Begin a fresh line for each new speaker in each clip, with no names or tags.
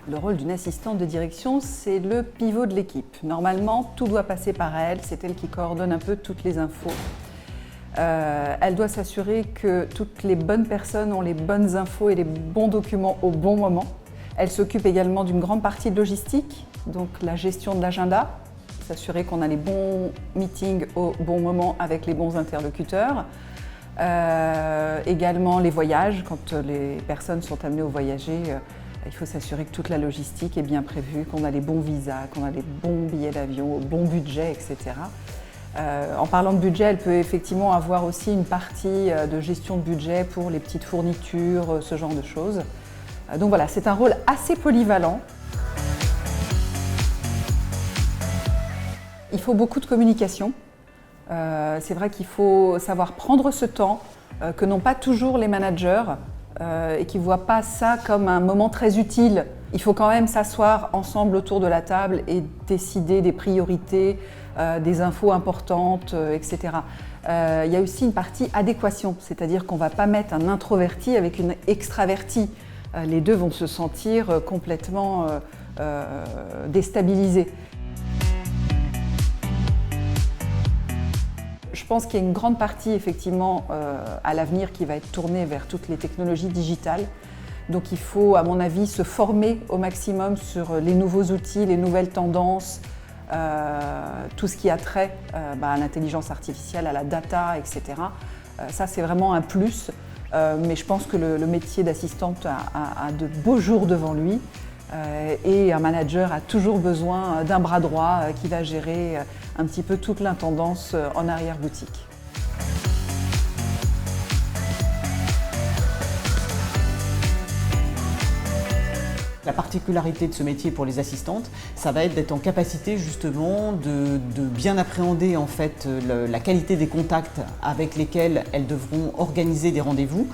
Le rôle d'une assistante de direction, c'est le pivot de l'équipe. Normalement, tout doit passer par elle, c'est elle qui coordonne un peu toutes les infos. Elle doit s'assurer que toutes les bonnes personnes ont les bonnes infos et les bons documents au bon moment. Elle s'occupe également d'une grande partie de logistique, donc la gestion de l'agenda, s'assurer qu'on a les bons meetings au bon moment avec les bons interlocuteurs. Également les voyages, quand les personnes sont amenées à voyager, il faut s'assurer que toute la logistique est bien prévue, qu'on a les bons visas, qu'on a les bons billets d'avion, au bon budget, etc. En parlant de budget, elle peut effectivement avoir aussi une partie de gestion de budget pour les petites fournitures, ce genre de choses. Donc voilà, c'est un rôle assez polyvalent. Il faut beaucoup de communication. C'est vrai qu'il faut savoir prendre ce temps que n'ont pas toujours les managers et qui ne voient pas ça comme un moment très utile. Il faut quand même s'asseoir ensemble autour de la table et décider des priorités, des infos importantes, etc. Il y a aussi une partie adéquation, c'est-à-dire qu'on ne va pas mettre un introverti avec une extravertie. Les deux vont se sentir complètement déstabilisés. Je pense qu'il y a une grande partie effectivement à l'avenir qui va être tournée vers toutes les technologies digitales. Donc il faut, à mon avis, se former au maximum sur les nouveaux outils, les nouvelles tendances, tout ce qui a trait à l'intelligence artificielle, à la data, etc. Ça, c'est vraiment un plus. Mais je pense que le métier d'assistante a de beaux jours devant lui. Et un manager a toujours besoin d'un bras droit qui va gérer un petit peu toute l'intendance en arrière-boutique.
La particularité de ce métier pour les assistantes, ça va être d'être en capacité justement de bien appréhender en fait la qualité des contacts avec lesquels elles devront organiser des rendez-vous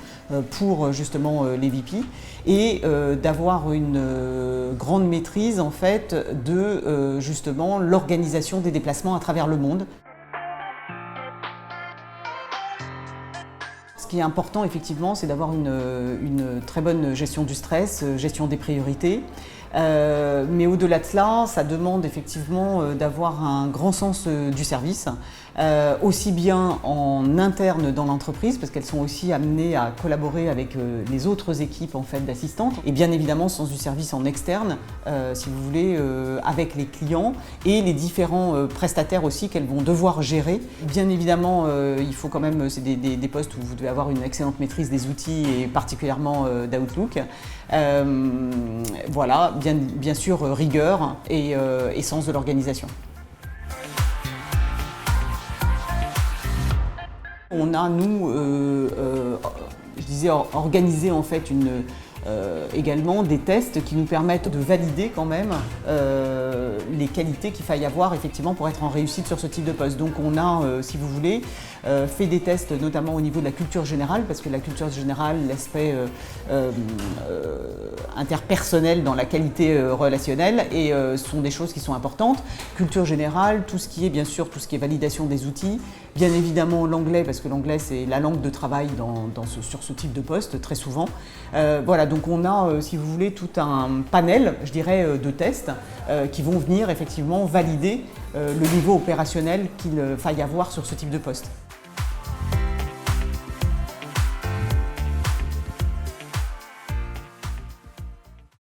pour justement les VP et d'avoir une grande maîtrise en fait de justement l'organisation des déplacements à travers le monde. Ce qui est important, effectivement, c'est d'avoir une très bonne gestion du stress, gestion des priorités. Mais au-delà de cela, ça demande effectivement d'avoir un grand sens du service, aussi bien en interne dans l'entreprise, parce qu'elles sont aussi amenées à collaborer avec les autres équipes en fait, d'assistantes, et bien évidemment sens du service en externe, si vous voulez, avec les clients et les différents prestataires aussi qu'elles vont devoir gérer. Bien évidemment, il faut quand même, c'est des postes où vous devez avoir une excellente maîtrise des outils et particulièrement d'Outlook. Voilà, bien sûr rigueur et sens de l'organisation. On a, nous, je disais, organisé en fait également des tests qui nous permettent de valider quand même les qualités qu'il faille avoir effectivement pour être en réussite sur ce type de poste. Donc on a, si vous voulez, fait des tests notamment au niveau de la culture générale, parce que la culture générale, l'aspect interpersonnel dans la qualité relationnelle, et sont des choses qui sont importantes. Culture générale, tout ce qui est bien sûr, tout ce qui est validation des outils, bien évidemment l'anglais, parce que l'anglais c'est la langue de travail sur ce type de poste très souvent. Voilà, donc on a, si vous voulez, tout un panel, je dirais, de tests qui vont venir effectivement valider le niveau opérationnel qu'il faille avoir sur ce type de poste.